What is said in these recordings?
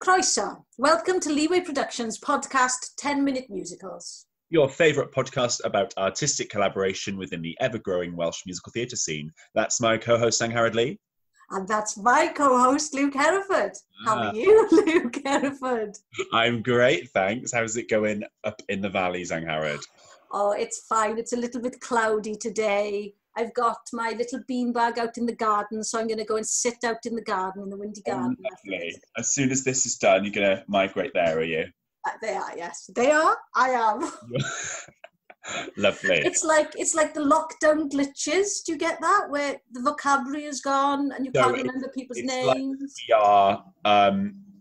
Croeso. Welcome to Leeway Productions podcast 10-minute musicals. Your favourite podcast about artistic collaboration within the ever-growing Welsh musical theatre scene. That's my co-host, Angharad Lee. And that's my co-host, Luke Hereford. How are you, Luke Hereford? I'm great, thanks. How's it going up in the valleys, Angharad? Oh, it's fine. It's a little bit cloudy today. I've got my little beanbag out in the garden, so I'm going to go and sit out in the garden, in the windy garden. Lovely. As soon as this is done, you're going to migrate there, are you? They are, yes. They are. I am. Lovely. It's like the lockdown glitches. Do you get that? Where the vocabulary is gone and you can't remember people's names. Like we are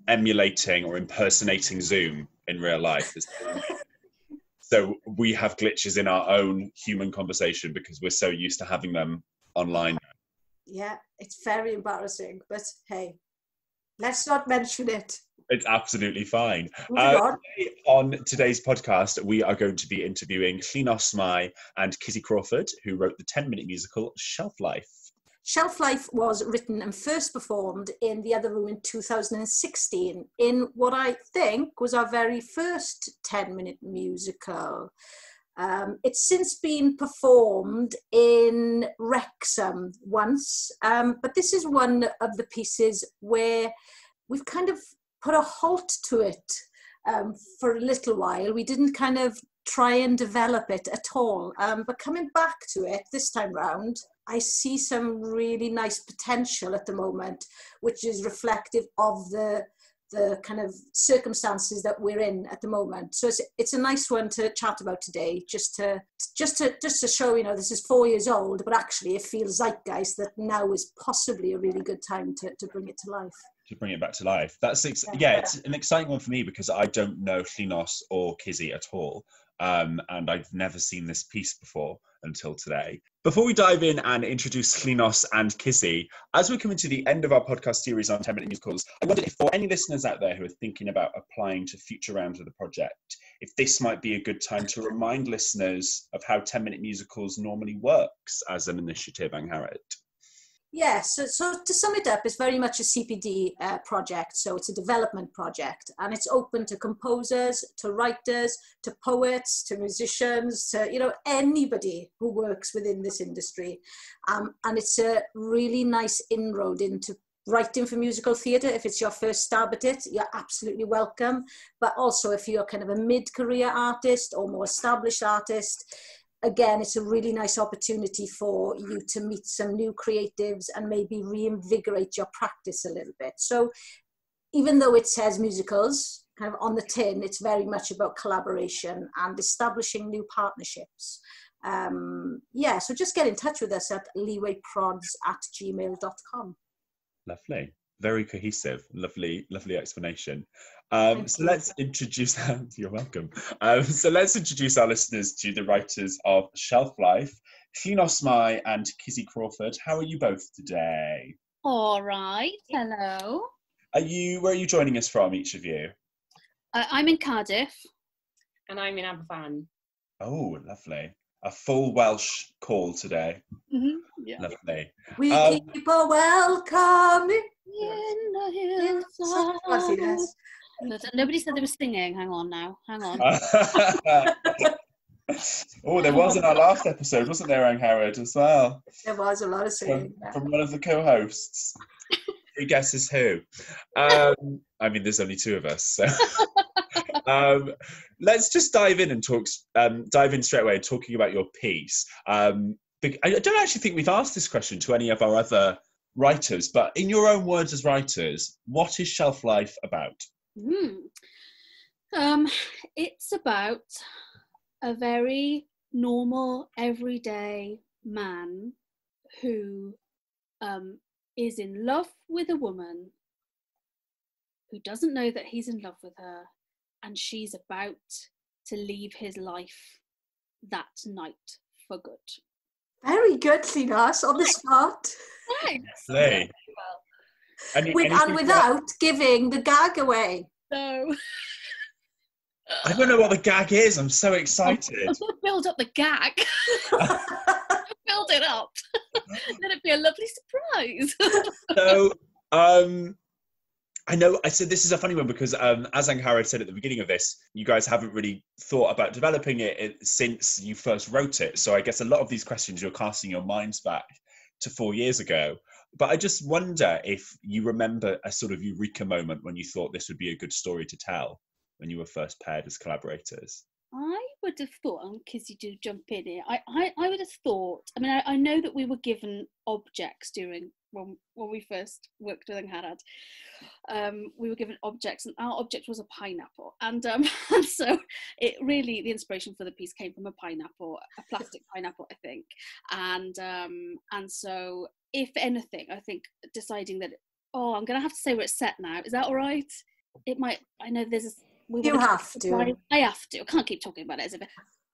emulating or impersonating Zoom in real life. So we have glitches in our own human conversation because we're so used to having them online. Yeah, it's very embarrassing, but hey, let's not mention it. It's absolutely fine. On. On today's podcast, we are going to be interviewing Llynos Mai and Kizzy Crawford, who wrote the 10-minute musical Shelf Life. Shelf Life was written and first performed in the Other Room in 2016 in what I think was our very first 10-minute musical. It's since been performed in Wrexham once, but this is one of the pieces where we've kind of put a halt to it for a little while. We didn't kind of try and develop it at all, but coming back to it this time round, I see some really nice potential at the moment, which is reflective of the kind of circumstances that we're in at the moment. So it's a nice one to chat about today, just to show, you know, this is 4 years old, but actually it feels zeitgeist that now is possibly a really good time to bring it to life. To bring it back to life. It's an exciting one for me because I don't know Llynos or Kizzy at all. And I've never seen this piece before until today. Before we dive in and introduce Llynos and Kizzy, as we're coming to the end of our podcast series on 10-minute musicals, I wondered if for any listeners out there who are thinking about applying to future rounds of the project, if this might be a good time to remind listeners of how 10-minute musicals normally works as an initiative, Angharad. Yes, so to sum it up, it's very much a CPD project. So it's a development project, and it's open to composers, to writers, to poets, to musicians, to, you know, anybody who works within this industry. And it's a really nice inroad into writing for musical theatre. If it's your first stab at it, you're absolutely welcome. But also if you're kind of a mid-career artist or more established artist, again, it's a really nice opportunity for you to meet some new creatives and maybe reinvigorate your practice a little bit. So even though it says musicals kind of on the tin, it's very much about collaboration and establishing new partnerships. So just get in touch with us at leewayprods@gmail.com. Lovely. Very cohesive. Lovely explanation. So let's introduce, you're welcome. So let's introduce our listeners to the writers of Shelf Life, Llynos Mai and Kizzy Crawford. How are you both today? All right. Hello. Where are you joining us from, each of you? I'm in Cardiff. And I'm in Aberfan. Oh, lovely. A full Welsh call today. Mm-hmm. Yeah. Lovely. We keep a welcoming in the hillside. Nobody said they were singing. Hang on. Oh, there was in our last episode, wasn't there, Angharad, as well? There was a lot of singing. From one of the co-hosts. Who guesses who? I mean, there's only two of us, so... let's just dive in straight away, talking about your piece. I don't actually think we've asked this question to any of our other writers, but in your own words as writers, what is Shelf Life about? It's about a very normal, everyday man who is in love with a woman who doesn't know that he's in love with her, and she's about to leave his life that night for good. Very good, Llynos, on the spot. Thanks. Lovely. Well. And without giving the gag away. No. I don't know what the gag is. I'm so excited. I'm going to build up the gag. Build it up. Then it'd be a lovely surprise. So, I know. I said this is a funny one because, as Angharad said at the beginning of this, you guys haven't really thought about developing it since you first wrote it. So I guess a lot of these questions you're casting your minds back to 4 years ago. But I just wonder if you remember a sort of eureka moment when you thought this would be a good story to tell when you were first paired as collaborators. I would have thought, and Kizzy, do jump in here. I would have thought. I mean, I know that we were given objects during when we first worked with Angharad. We were given objects, and our object was a pineapple. And so it really, the inspiration for the piece came from a pineapple, a plastic pineapple, I think. And so, if anything, I think deciding that, I'm going to have to say where it's set now. Is that all right? It might. I know there's a. You have to. I have to. I can't keep talking about it as if.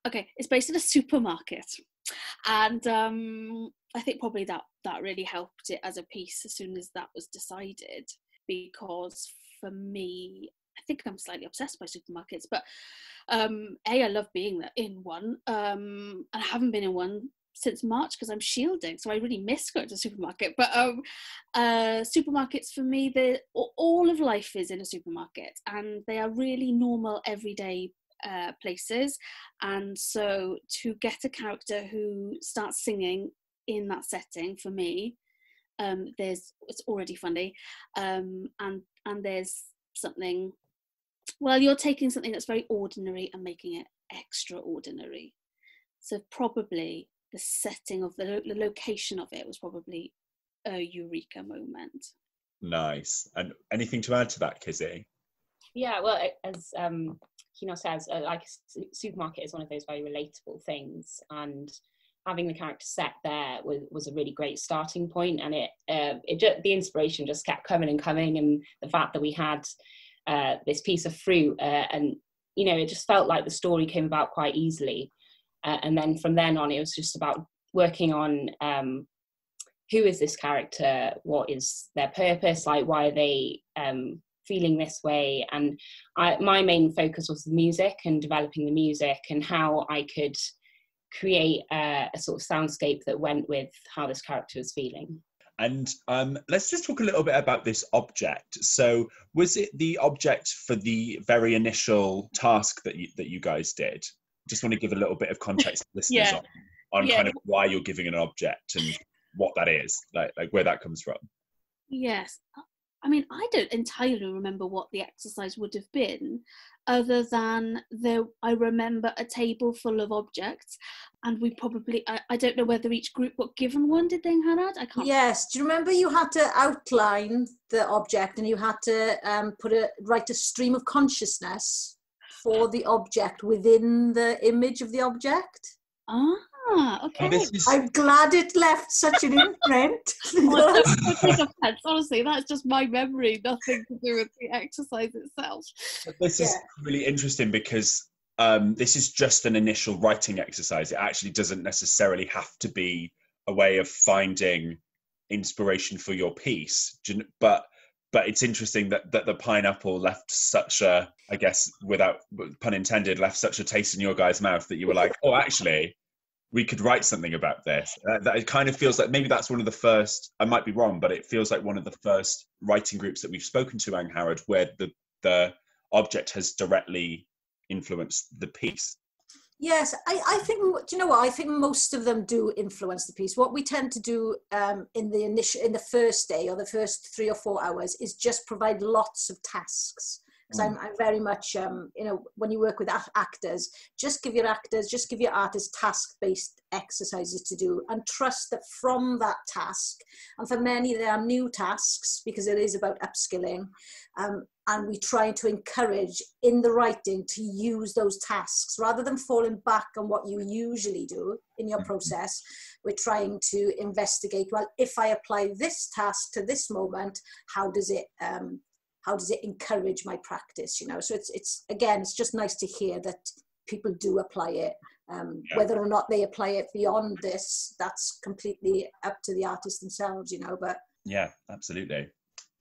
Okay, it's based in a supermarket, and I think probably that really helped it as a piece as soon as that was decided. Because for me, I think I'm slightly obsessed by supermarkets, but I love being in one. And I haven't been in one since March because I'm shielding, so I really miss going to the supermarket. But supermarkets for me, all of life is in a supermarket, and they are really normal everyday places. And so to get a character who starts singing in that setting, for me, it's already funny, and there's something. Well, you're taking something that's very ordinary and making it extraordinary. So probably the setting of the location of it was probably a eureka moment. Nice. And anything to add to that, Kizzy? Yeah, well, as Kino says, like supermarket is one of those very relatable things, and having the character set there was a really great starting point. And the inspiration just kept coming and coming, and the fact that we had this piece of fruit, and it just felt like the story came about quite easily. And then from then on, it was just about working on who is this character, what is their purpose, like why are they feeling this way. And my main focus was the music and developing the music and how I could create a sort of soundscape that went with how this character was feeling. And let's just talk a little bit about this object. So was it the object for the very initial task that you guys did? Just want to give a little bit of context to listeners on kind of why you're giving an object and what that is, like where that comes from. Yes. I mean, I don't entirely remember what the exercise would have been, other than I remember a table full of objects, and we probably, I don't know whether each group got given one, did they, Angharad? I can't. Yes. Do you remember you had to outline the object and you had to write a stream of consciousness for the object within the image of the object? Okay. I'm glad it left such an imprint. Don't take offense. Honestly, that's just my memory, nothing to do with the exercise itself. This is really interesting because this is just an initial writing exercise. It actually doesn't necessarily have to be a way of finding inspiration for your piece, but it's interesting that the pineapple left such a, I guess, without pun intended, left such a taste in your guys' mouth that you were like, oh, actually, we could write something about this. That it kind of feels like maybe that's one of the first, I might be wrong, but it feels like one of the first writing groups that we've spoken to, Angharad, where the object has directly influenced the piece. Yes, I think, do you know what? I think most of them do influence the piece. What we tend to do in the first day or the first 3 or 4 hours is just provide lots of tasks. Because I'm very much, when you work with actors, just give your artists task-based exercises to do and trust that from that task, and for many there are new tasks because it is about upskilling, and we try to encourage in the writing to use those tasks rather than falling back on what you usually do in your process. We're trying to investigate, well, if I apply this task to this moment, how does it encourage my practice, so it's just nice to hear that people do apply it. Whether or not they apply it beyond this, that's completely up to the artist themselves, but yeah, absolutely.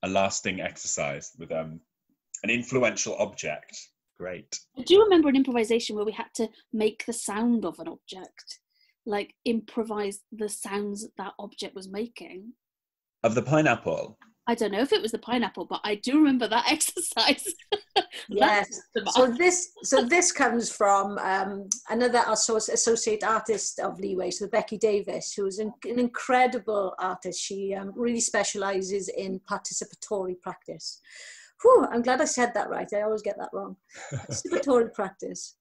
A lasting exercise with an influential object. Great. I do remember an improvisation where we had to make the sound of an object, like improvise the sounds that object was making. Of the pineapple? I don't know if it was the pineapple, but I do remember that exercise. Yes. So this comes from another associate artist of Leeway, so Becky Davis, who is an incredible artist. She really specialises in participatory practice. Whew, I'm glad I said that right. I always get that wrong. Participatory practice.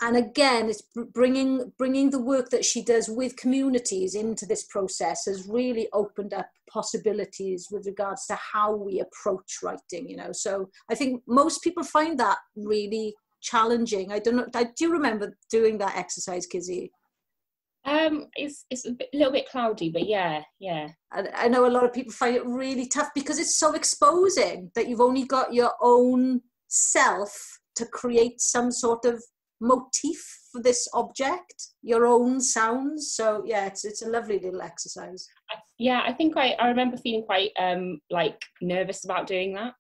And again, it's bringing the work that she does with communities into this process has really opened up possibilities with regards to how we approach writing, you know. So I think most people find that really challenging. I don't know, do you remember doing that exercise, Kizzy? It's a little bit cloudy, but yeah. I know a lot of people find it really tough because it's so exposing that you've only got your own self to create some sort of motif for this object, your own sounds. So yeah, it's a lovely little exercise. Yeah, I think I remember feeling quite like nervous about doing that.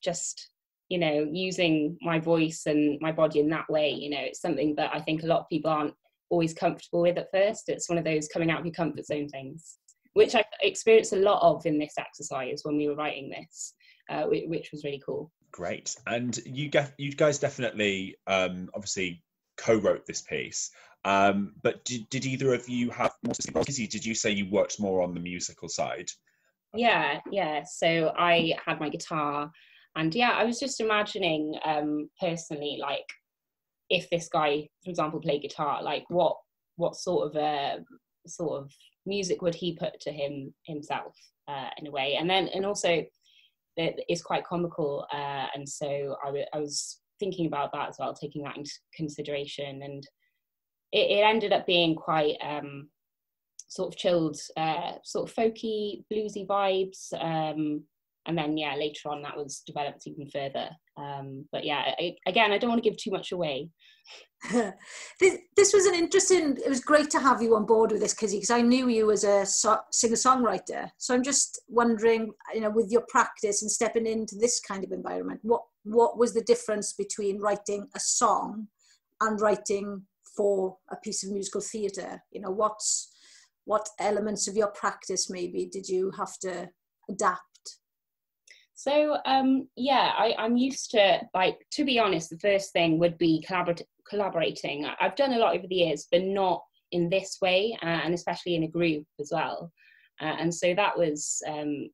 Just, you know, using my voice and my body in that way, you know, it's something that I think a lot of people aren't always comfortable with at first. It's one of those coming out of your comfort zone things, which I experienced a lot of in this exercise when we were writing this, which was really cool. Great. And you guys definitely obviously co-wrote this piece, but did either of you have more specific? Did you say you worked more on the musical side? Yeah, so I had my guitar, and yeah, I was just imagining personally, like, if this guy, for example, played guitar, like what sort of music would he put to himself in a way, and also it's quite comical, and so I was thinking about that as well, taking that into consideration, and it ended up being quite sort of chilled, sort of folky, bluesy vibes, and then yeah, later on that was developed even further. But yeah, again, I don't want to give too much away. This was it was great to have you on board with this, Kizzy, because I knew you as a singer-songwriter. So I'm just wondering, you know, with your practice and stepping into this kind of environment, what was the difference between writing a song and writing for a piece of musical theatre? You know, what elements of your practice maybe did you have to adapt? So yeah, I'm used to, like, to be honest, the first thing would be collaborating. I've done a lot over the years, but not in this way, and especially in a group as well. And so that was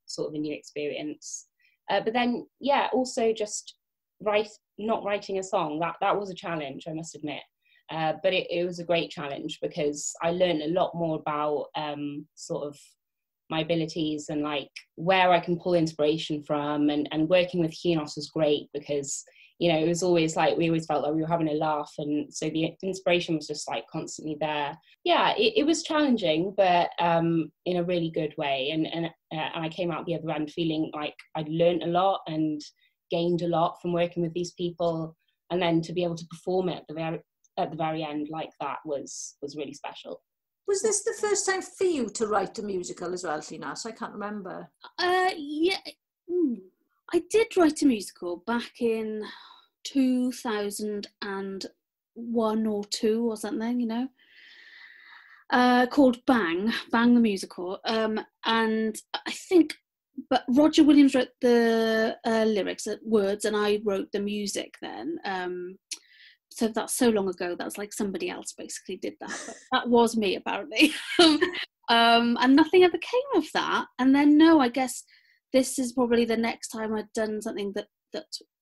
sort of a new experience. But then, yeah, also just not writing a song, that was a challenge, I must admit. But it was a great challenge because I learned a lot more about sort of my abilities and like where I can pull inspiration from, and working with Hynos was great because, you know, it was always like, we always felt like we were having a laugh, and so the inspiration was just like constantly there. Yeah, it was challenging, but in a really good way, and I came out the other end feeling like I'd learned a lot and gained a lot from working with these people, and then to be able to perform it at the very end like that was really special. Was this the first time for you to write a musical as well, Hynos? I can't remember. Yeah, I did write a musical back in 2001 or 2 or something, you know, called Bang the Musical. And I think, but Roger Williams wrote the lyrics, words, and I wrote the music then. So that's so long ago, that's like somebody else basically did that. But that was me, apparently. And nothing ever came of that. And then, no, I guess this is probably the next time I'd done something that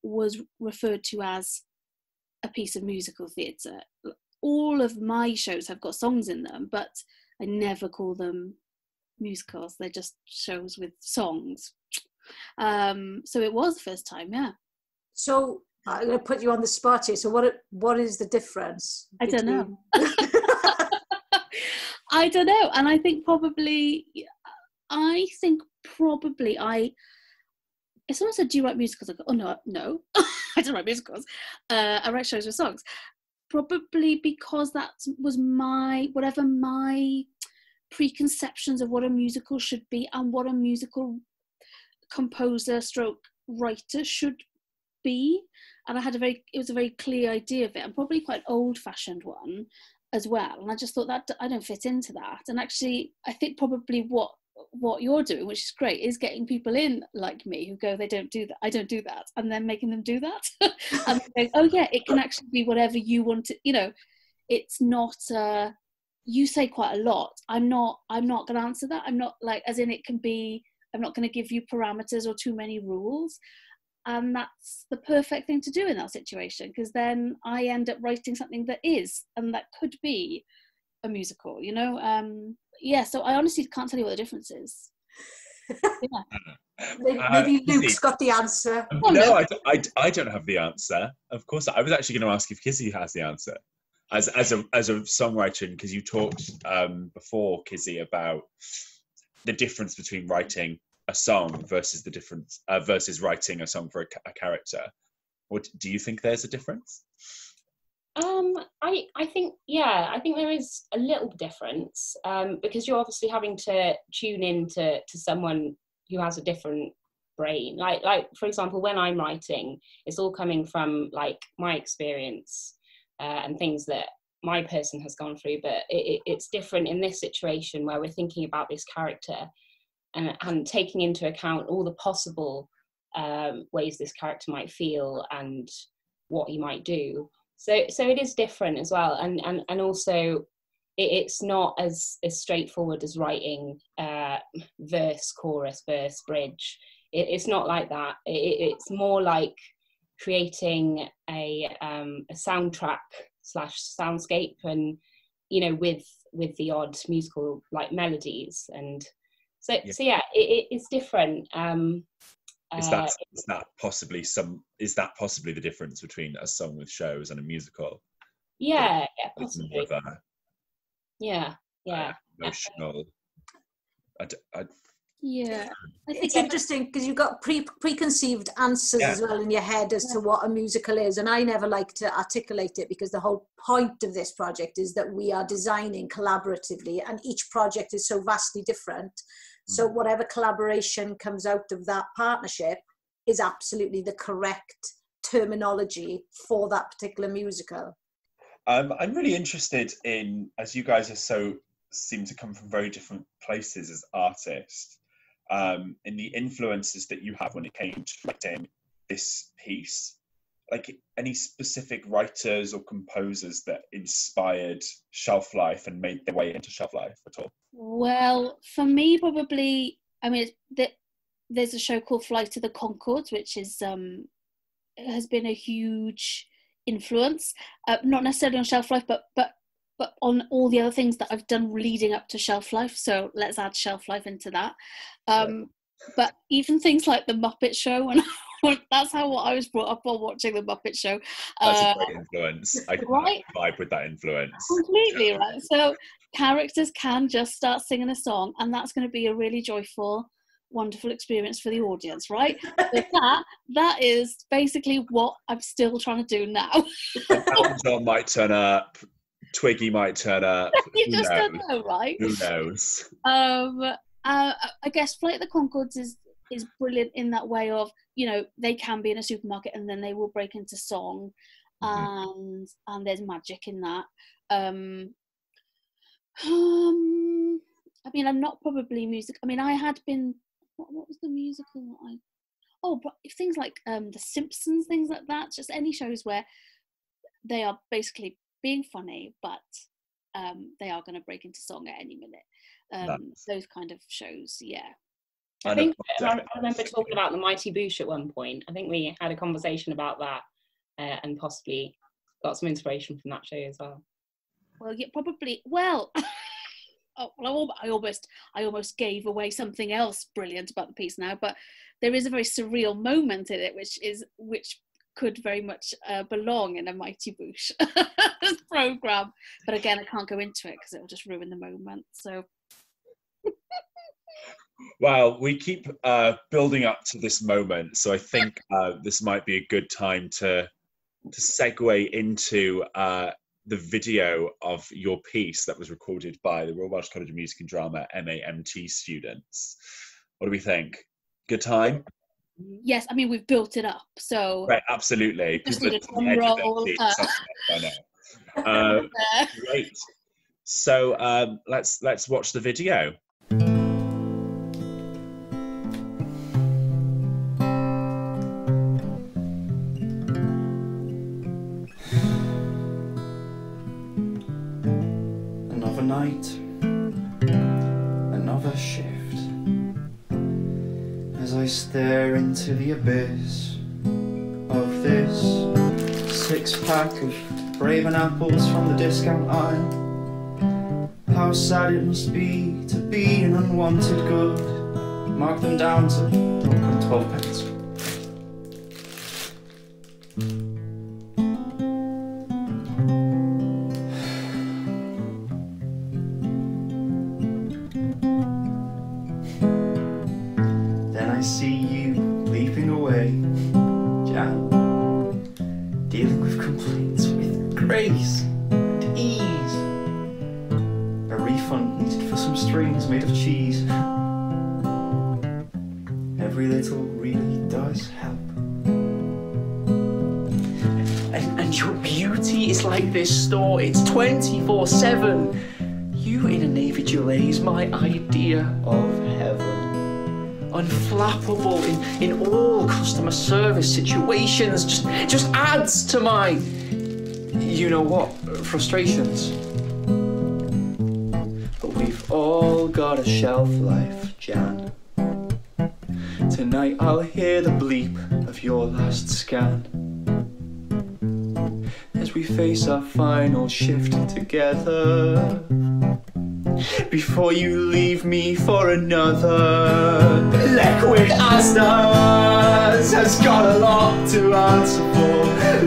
was referred to as a piece of musical theatre. All of my shows have got songs in them, but I never call them musicals. They're just shows with songs. So it was the first time, yeah. So I'm going to put you on the spot here. So what is the difference? I don't know. I don't know. And I think probably, if someone said, do you write musicals? I go, oh, no, I don't write musicals. I write shows with songs. Probably because that was whatever my preconceptions of what a musical should be and what a musical composer / writer should be. And it was a very clear idea of it, and probably quite an old-fashioned one as well. And I just thought that I don't fit into that. And actually, I think probably what what you're doing, which is great, is getting people in like me who go, they don't do that, I don't do that, and then making them do that. And going, oh yeah, it can actually be whatever you want to, you know, it's not, you say quite a lot. I'm not going to answer that. I'm not like, as in it can be, I'm not going to give you parameters or too many rules. And that's the perfect thing to do in that situation, because then I end up writing something that is, and that could be a musical, you know? Yeah, so I honestly can't tell you what the difference is. Yeah. Maybe Luke's got the answer. No, I don't have the answer. Of course, I was actually going to ask if Kizzy has the answer. As a songwriter, because you talked before, Kizzy, about the difference between writing a song versus versus writing a song for a character. What do you think? There's a difference? I think there is a little difference, because you're obviously having to tune in to someone who has a different brain. Like for example, when I'm writing, it's all coming from like my experience and things that my person has gone through. But it's different in this situation where we're thinking about this character and taking into account all the possible ways this character might feel and what he might do. So it is different as well, and also it's not as straightforward as writing verse, chorus, verse, bridge. It's not like that. It's more like creating a soundtrack / soundscape, and you know, with the odd musical like melodies, and so it's different. Is that possibly the difference between a song with shows and a musical? Yeah, It's possibly. more of a, yeah. emotional. Yeah, I think It's interesting because you've got preconceived answers as well in your head as to what a musical is, and I never like to articulate it, because the whole point of this project is that we are designing collaboratively, and each project is so vastly different. So whatever collaboration comes out of that partnership is absolutely the correct terminology for that particular musical. I'm really interested in, as you guys seem to come from very different places as artists, in the influences that you have when it came to writing this piece. Like any specific writers or composers that inspired Shelf Life and made their way into Shelf Life at all? Well, for me, probably, I mean, there's a show called Flight of the Conchords, which is has been a huge influence, not necessarily on Shelf Life, but on all the other things that I've done leading up to Shelf Life. So let's add Shelf Life into that. But even things like The Muppet Show, and that's how I was brought up on watching The Muppet Show. That's a great influence. I can vibe with that influence. Completely, right? So characters can just start singing a song, and that's going to be a really joyful, wonderful experience for the audience, right? So that is basically what I'm still trying to do now. Elton John might turn up, Twiggy might turn up. You just don't know, right? Who knows? I guess Flight of the Conchords is brilliant in that way of, you know, they can be in a supermarket and then they will break into song, and there's magic in that. I mean, I'm not probably music. I mean, I had been. What was the musical that I? Oh, but things like The Simpsons, things like that. Just any shows where they are basically being funny, but they are going to break into song at any minute. Those kind of shows, yeah. I think I remember talking about the Mighty Boosh at one point. I think we had a conversation about that, and possibly got some inspiration from that show as well. Well, yeah, probably. Well, I almost gave away something else brilliant about the piece now, but there is a very surreal moment in it, which could very much belong in a Mighty Boosh program. But again, I can't go into it because it will just ruin the moment. So. Well, we keep building up to this moment, so I think this might be a good time to segue into the video of your piece that was recorded by the Royal Welsh College of Music and Drama MAMT students. What do we think? Good time? Yes, I mean, we've built it up, so... Right, absolutely. Just need a drum roll. I know. Great. So let's watch the video. night, another shift, as I stare into the abyss of this 6-pack of Raven apples from the discount aisle. How sad it must be to be an unwanted good. Mark them down to 12 pence. Then I see you leaping away, Jan, dealing with complaints with grace and ease. A refund needed for some strings made of cheese. Every little really does help. And your beauty is like this store, it's 24/7. You in a navy gilet is my idea of heaven. Unflappable in all customer service situations, just adds to my, you know what, frustrations. But we've all got a shelf life, Jan. Tonight I'll hear the bleep of your last scan as we face our final shift together, before you leave me for another. Liquid Asdas has got a lot to answer for.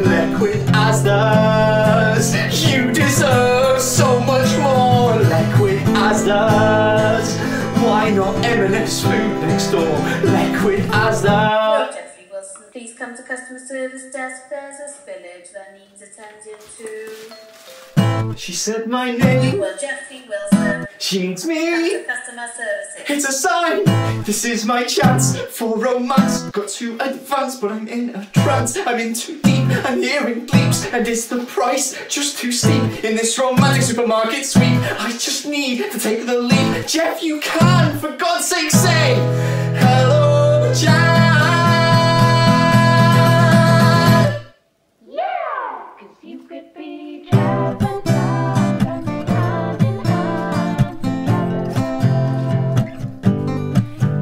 Liquid Asdas, you deserve so much more. Liquid Asdas, why not M&S food next door? Liquid Asdas. Jeffrey Wilson, please come to customer service desk. There's a spillage that needs attending to. She said my name. Well, Jeffrey Wilson. She needs me. Come to customer services. It's a sign. This is my chance for romance. Got to advance, but I'm in a trance. I'm in too deep. I'm hearing bleeps, and is the price just too steep in this romantic supermarket sweep? I just need to take the leap. Jeff, you can, for God's sake, say hello, Jan. Yeah, 'cause you could be Jeff and Jan, dancing hand in hand together.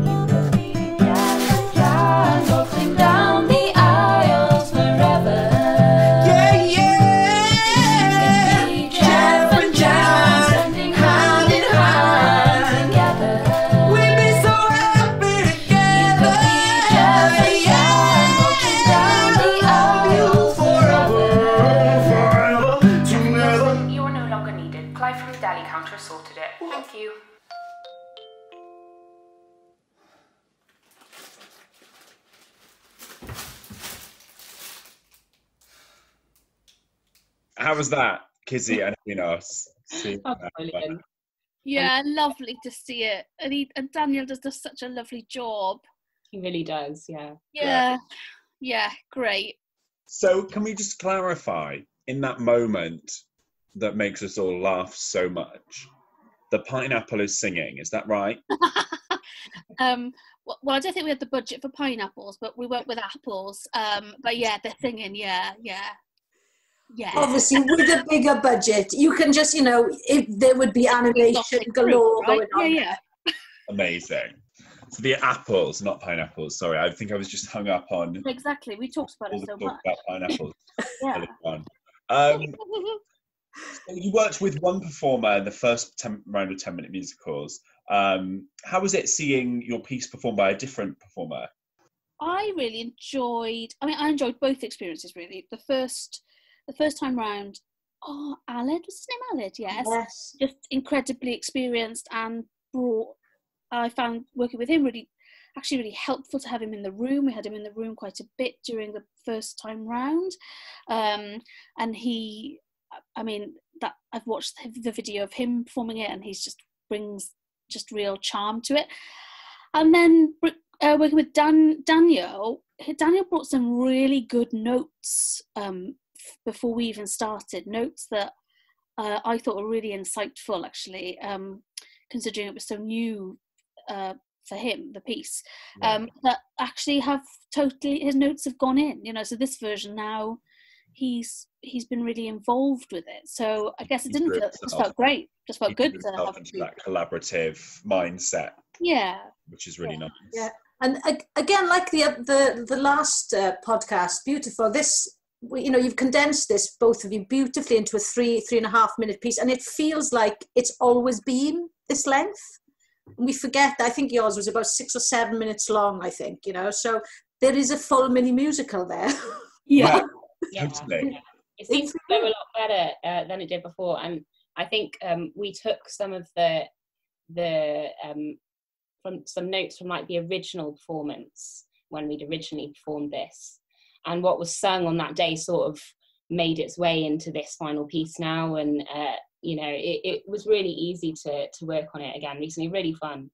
You could be Jeff and Jan, walking down the aisles forever. Yeah, yeah. You could be Jeff and Jan, standing hand in hand together. We'd be so happy You together. could be Jeff and Jan, walking down the aisles Forever, forever. forever, together. You are no longer needed. Clive from the deli counter sorted it. Thank you. How was that, Kizzy and Enos? Oh, brilliant. Yeah, lovely to see it. And Daniel does such a lovely job. He really does, yeah. Yeah, great. So can we just clarify, in that moment that makes us all laugh so much, the pineapple is singing, is that right? Well, I don't think we had the budget for pineapples, but we went with apples. But yeah, they're singing, yeah. Obviously, with a bigger budget, you can just, if there would be animation galore going on. Yeah. Amazing. So the apples, not pineapples. Sorry, I think I was just hung up on Exactly, we talked about all it the so talk much. about pineapples. Yeah. Early on. So you worked with one performer in the first round of 10-minute musicals. How was it seeing your piece performed by a different performer? I really enjoyed, I enjoyed both experiences really. The first time round, Aled, was his name Aled? Yes. Just incredibly experienced and I found working with him really helpful to have him in the room. We had him in the room quite a bit during the first time round. And I've watched the video of him performing it, and he just brings just real charm to it. And then working with Daniel brought some really good notes before we even started, notes that I thought were really insightful actually, considering it was so new for him, the piece, that actually have his notes have gone in, so this version now he's been really involved with it. So I guess it just felt great. Just felt good to have into that collaborative mindset. Yeah, which is really nice. Yeah, and again, like the last podcast, beautiful. This, you know, you've condensed this, both of you, beautifully into a 3.5 minute piece, and it feels like it's always been this length. And we forget that I think yours was about 6 or 7 minutes long, I think, you know, so there is a full mini musical there. Yeah. Totally. It seems to go a lot better than it did before, and I think we took some of the from some notes from like the original performance when we'd originally performed this, and what was sung on that day sort of made its way into this final piece now, and you know, it was really easy to work on it again recently. Really fun.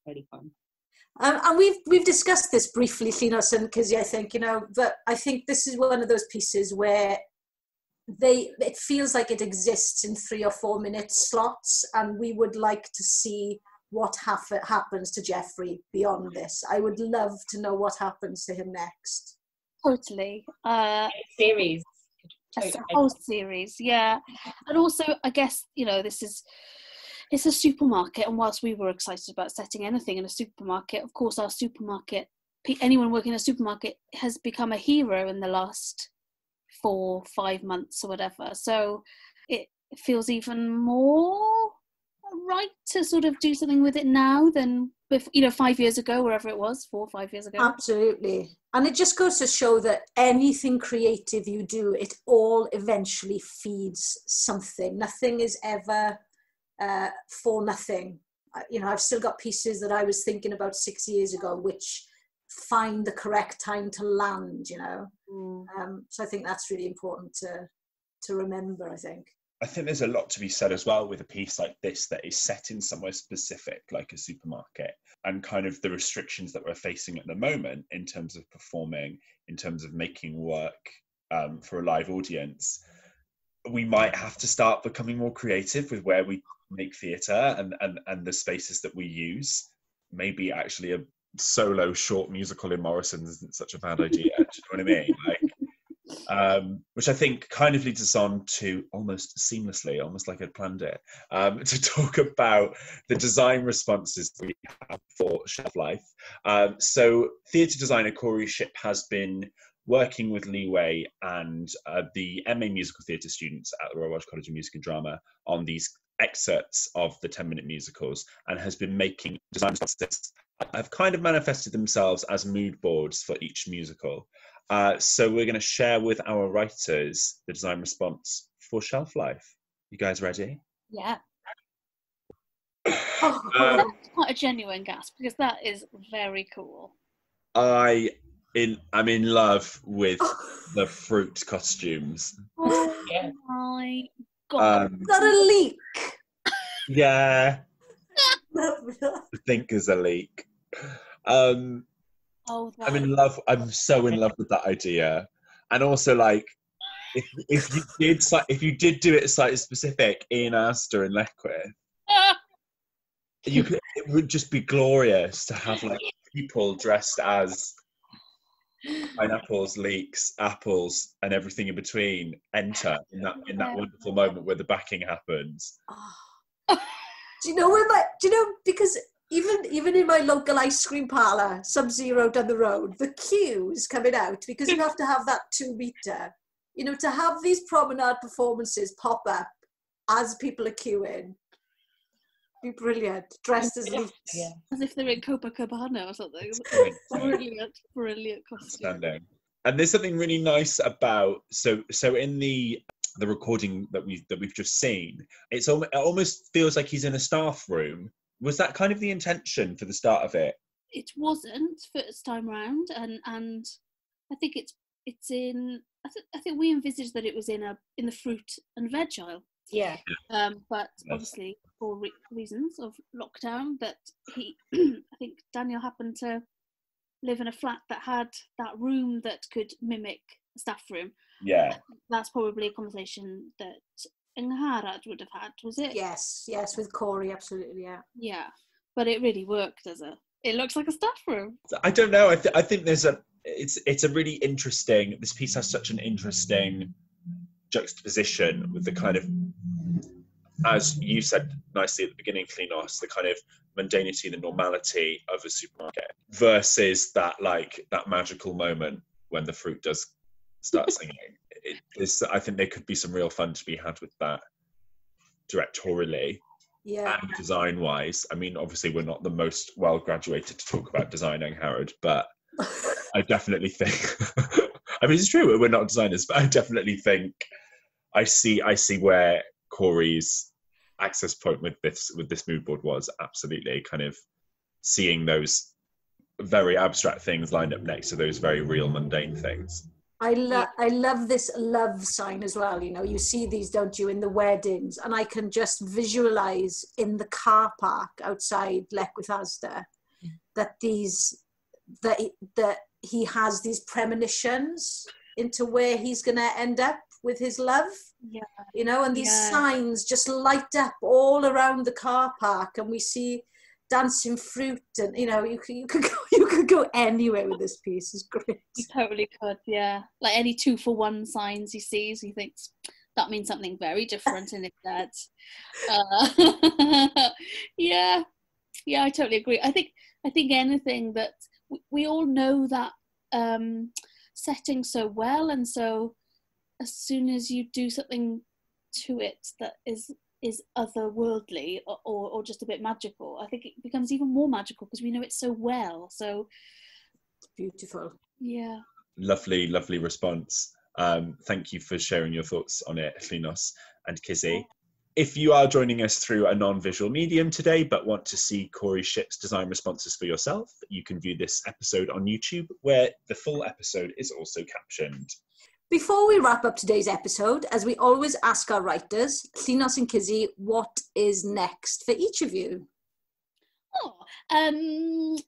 And we've discussed this briefly, Llinos and Kizzy, I think, you know, that I think this is one of those pieces where it feels like it exists in 3 or 4 minute slots, and we would like to see what happens to Geoffrey beyond this. I would love to know what happens to him next. Totally. Series. A whole series, yeah. And also, I guess, you know, it's a supermarket, and whilst we were excited about setting anything in a supermarket, of course our supermarket, anyone working in a supermarket has become a hero in the last 4-5 months or whatever. So it feels even more right to sort of do something with it now than, you know, 5 years ago, wherever it was, 4 or 5 years ago. Absolutely. And it just goes to show that anything creative you do, it all eventually feeds something. Nothing is ever for nothing. You know, I've still got pieces that I was thinking about 6 years ago, which find the correct time to land, you know. So I think that's really important to remember, I think. I think there's a lot to be said as well with a piece like this that is set in somewhere specific, like a supermarket, and kind of the restrictions that we're facing at the moment in terms of performing, in terms of making work for a live audience. We might have to start becoming more creative with where we make theatre and the spaces that we use. Maybe actually a solo short musical in Morrison's isn't such a bad idea. Do you know what I mean? Like, which I think kind of leads us on to almost seamlessly, almost like I'd planned it, to talk about the design responses we have for Shelf Life. So theatre designer Corey Shipp has been working with Leeway and the MA musical theatre students at the Royal Welsh College of Music and Drama on these excerpts of the 10-minute musicals, and has been making design responses that have kind of manifested themselves as mood boards for each musical. So we're going to share with our writers the design response for Shelf Life. You guys ready? Yeah. That's quite a genuine gasp, because that is very cool. I'm in love with the fruit costumes. Oh Yeah. my god. Is that a leak? Yeah, I think there's a leak. I'm in love. I'm so in love with that idea, and also like, if you did do it slightly specific in Astor and Leckwith, it would just be glorious to have like people dressed as pineapples, leeks, apples, and everything in between enter in that wonderful moment where the backing happens. Do you know because even in my local ice cream parlour, Sub-Zero down the road, the queues coming out, because you have to have that 2 metre. You know, to have these promenade performances pop up as people are queuing, be brilliant, dressed as leeks. Yeah. As if they're in Copacabana or something. Brilliant costume. And there's something really nice about so in the recording that we've just seen, it almost feels like he's in a staff room. Was that kind of the intention for the start of it? It wasn't first time round, and I think it's in. I think we envisaged that it was in the fruit and veg aisle. Yeah. But obviously for reasons of lockdown, that I think Daniel happened to live in a flat that had that room that could mimic a staff room. Yeah. That's probably a conversation that Angharad would have had, was it? Yes, with Corey, absolutely, yeah. Yeah, but it really worked it looks like a staff room. I don't know. I think it's a really interesting. This piece has such an interesting juxtaposition with the kind of, as you said nicely at the beginning, Klinos, the kind of mundanity, the normality of a supermarket versus that magical moment when the fruit does start singing. I think there could be some real fun to be had with that directorially and design-wise. I mean, obviously we're not the most well-graduated to talk about design, Angharad, but I definitely think, I mean, it's true, we're not designers, but I definitely think I see where Corey's access point with this mood board was. Absolutely kind of seeing those very abstract things lined up next to those very real mundane things. I love this love sign as well. You know, you see these, don't you, in the weddings, and I can just visualize in the car park outside Leckwith Asda that he has these premonitions into where he's going to end up with his love. Yeah. You know, and these signs just light up all around the car park, and we see dancing fruit, and you know, you could go anywhere with this piece. It's great. You totally could, yeah. Like any 2-for-1 signs he sees, he thinks that means something very different in it. Yeah, I totally agree. I think anything that we all know that setting so well, and so as soon as you do something to it that is otherworldly or just a bit magical, I think it becomes even more magical because we know it so well. So it's beautiful. Yeah. Lovely response. Thank you for sharing your thoughts on it, Klinos and Kizzy. If you are joining us through a non-visual medium today but want to see Corey Shipp's design responses for yourself, you can view this episode on YouTube, where the full episode is also captioned. Before we wrap up today's episode, as we always ask our writers, Klinos and Kizzy, what is next for each of you?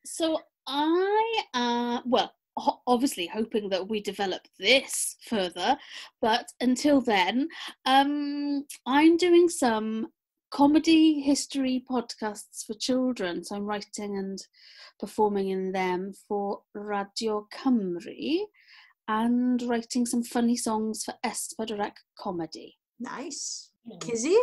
So I, obviously hoping that we develop this further, but until then, I'm doing some comedy history podcasts for children. So I'm writing and performing in them for Radio Cymru, and writing some funny songs for Espadrec Comedy. Nice. Kizzy?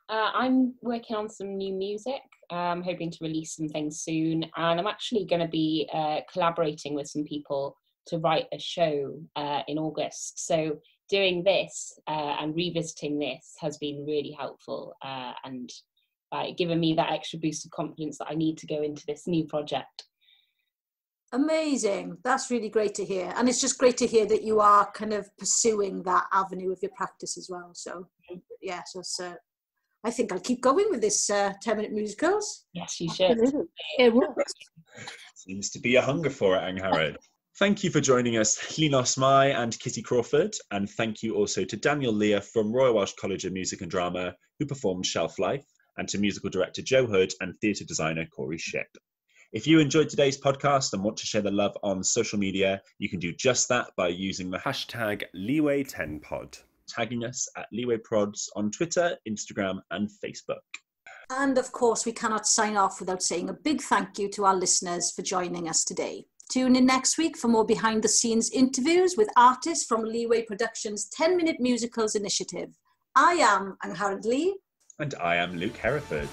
I'm working on some new music. I'm hoping to release some things soon, and I'm actually going to be collaborating with some people to write a show in August. So doing this and revisiting this has been really helpful and given me that extra boost of confidence that I need to go into this new project. Amazing. That's really great to hear. And it's just great to hear that you are kind of pursuing that avenue of your practice as well. So, yeah, so I think I'll keep going with this 10-minute musicals. Yes, you should. It works. Seems to be a hunger for it, Angharad. Thank you for joining us, Klinos Mai and Kizzy Crawford. And thank you also to Daniel Lear from Royal Welsh College of Music and Drama, who performed Shelf Life, and to musical director Joe Hood and theatre designer Corey Shipp. If you enjoyed today's podcast and want to share the love on social media, you can do just that by using the hashtag Leeway10pod, tagging us at Leeway Prods on Twitter, Instagram and Facebook. And of course, we cannot sign off without saying a big thank you to our listeners for joining us today. Tune in next week for more behind-the-scenes interviews with artists from Leeway Productions' 10-Minute Musicals initiative. I am Angharad Lee. And I am Luke Hereford.